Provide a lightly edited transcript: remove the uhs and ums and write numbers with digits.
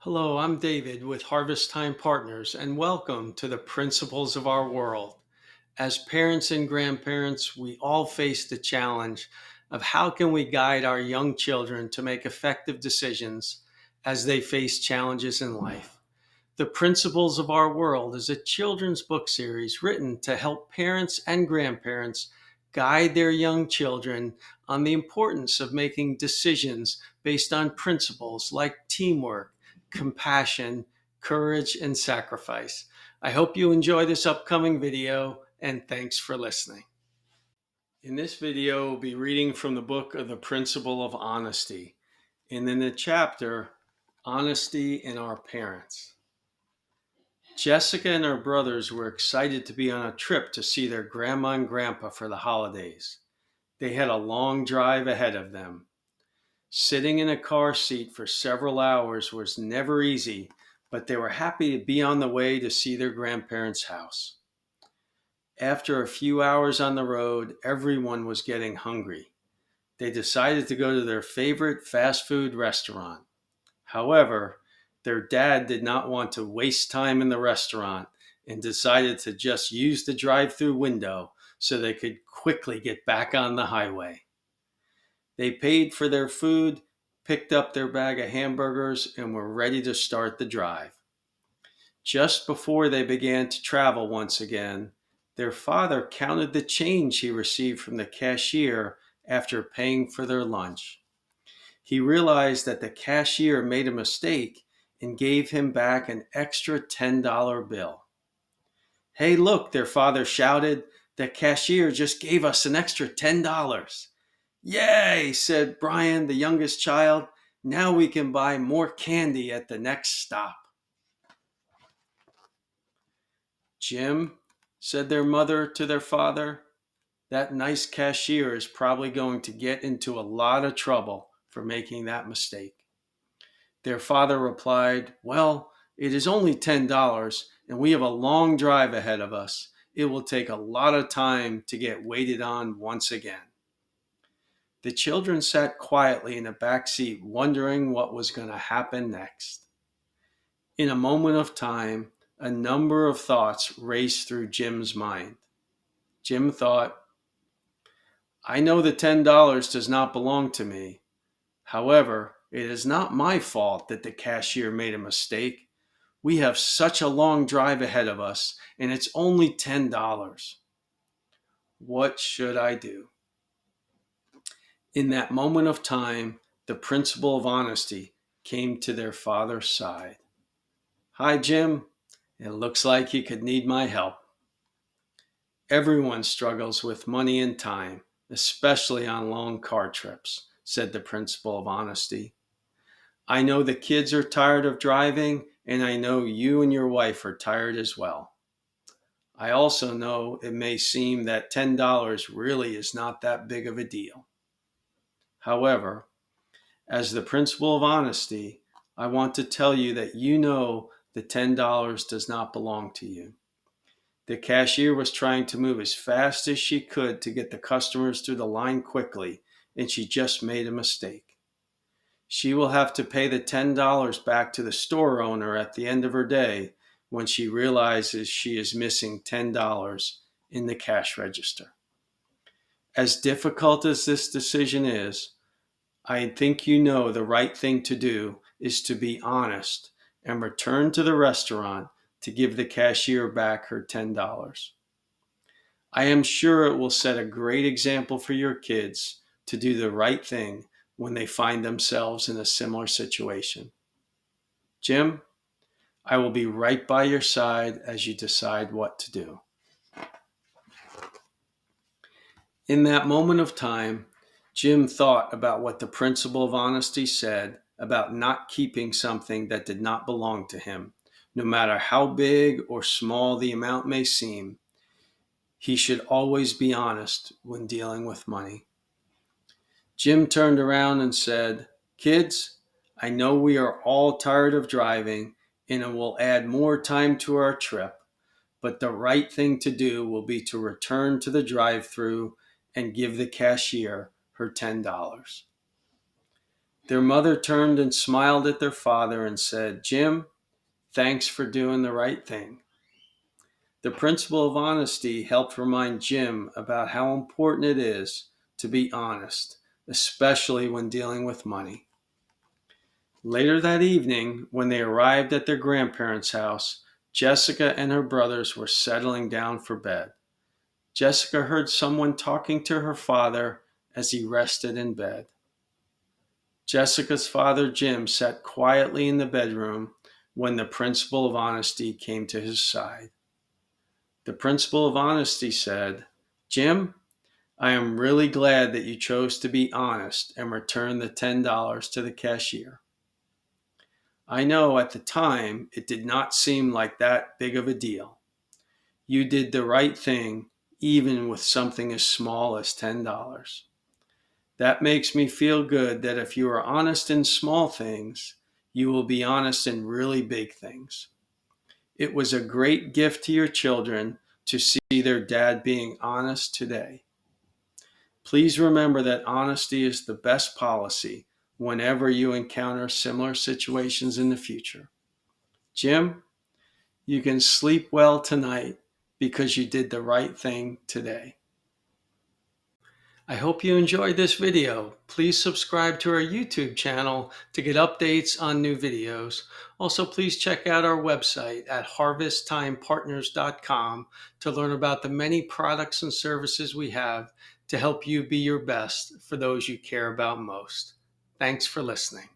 Hello, I'm David with Harvest Time Partners, and welcome to the Principles of Our World. As parents and grandparents, we all face the challenge of how can we guide our young children to make effective decisions as they face challenges in life. The Principles of Our World is a children's book series written to help parents and grandparents guide their young children on the importance of making decisions based on principles like teamwork, compassion, courage, and sacrifice. I hope you enjoy this upcoming video, and thanks for listening. In this video, we'll be reading from the book of The Principle of Honesty, and in the chapter, Honesty in Our Parents. Jessica and her brothers were excited to be on a trip to see their grandma and grandpa for the holidays. They had a long drive ahead of them. Sitting in a car seat for several hours was never easy, but they were happy to be on the way to see their grandparents' house. After a few hours on the road, everyone was getting hungry. They decided to go to their favorite fast food restaurant. However, their dad did not want to waste time in the restaurant and decided to just use the drive-through window so they could quickly get back on the highway. They paid for their food, picked up their bag of hamburgers, and were ready to start the drive. Just before they began to travel once again, their father counted the change he received from the cashier after paying for their lunch. He realized that the cashier made a mistake and gave him back an extra $10 bill. "Hey, look," their father shouted, "the cashier just gave us an extra $10. "Yay," said Brian, the youngest child. "Now we can buy more candy at the next stop." "Jim," said their mother to their father, "that nice cashier is probably going to get into a lot of trouble for making that mistake." Their father replied, "Well, it is only $10 and we have a long drive ahead of us. It will take a lot of time to get waited on once again." The children sat quietly in the back seat, wondering what was going to happen next. In a moment of time, a number of thoughts raced through Jim's mind. Jim thought, "I know the $10 does not belong to me. However, it is not my fault that the cashier made a mistake. We have such a long drive ahead of us, and it's only $10. What should I do?" In that moment of time, the principle of honesty came to their father's side. "Hi, Jim. It looks like you could need my help." "Everyone struggles with money and time, especially on long car trips," said the principle of honesty. "I know the kids are tired of driving, and I know you and your wife are tired as well. I also know it may seem that $10 really is not that big of a deal. However, as the principle of honesty, I want to tell you that you know the $10 does not belong to you. The cashier was trying to move as fast as she could to get the customers through the line quickly, and she just made a mistake. She will have to pay the $10 back to the store owner at the end of her day when she realizes she is missing $10 in the cash register." As difficult as this decision is, I think you know the right thing to do is to be honest and return to the restaurant to give the cashier back her $10. I am sure it will set a great example for your kids to do the right thing when they find themselves in a similar situation. Jim, I will be right by your side as you decide what to do. In that moment of time, Jim thought about what the principle of honesty said about not keeping something that did not belong to him, no matter how big or small the amount may seem. He should always be honest when dealing with money. Jim turned around and said, "Kids, I know we are all tired of driving and it will add more time to our trip, but the right thing to do will be to return to the drive-through and give the cashier her $10. Their mother turned and smiled at their father and said, "Jim, thanks for doing the right thing." The principle of honesty helped remind Jim about how important it is to be honest, especially when dealing with money. Later that evening, when they arrived at their grandparents' house, Jessica and her brothers were settling down for bed. Jessica heard someone talking to her father as he rested in bed. Jessica's father, Jim, sat quietly in the bedroom when the principle of honesty came to his side. The principle of honesty said, "Jim, I am really glad that you chose to be honest and return the $10 to the cashier. I know at the time it did not seem like that big of a deal. You did the right thing, even with something as small as $10. That makes me feel good that if you are honest in small things, you will be honest in really big things. It was a great gift to your children to see their dad being honest today. Please remember that honesty is the best policy whenever you encounter similar situations in the future. Jim, you can sleep well tonight because you did the right thing today." I hope you enjoyed this video. Please subscribe to our YouTube channel to get updates on new videos. Also, please check out our website at harvesttimepartners.com to learn about the many products and services we have to help you be your best for those you care about most. Thanks for listening.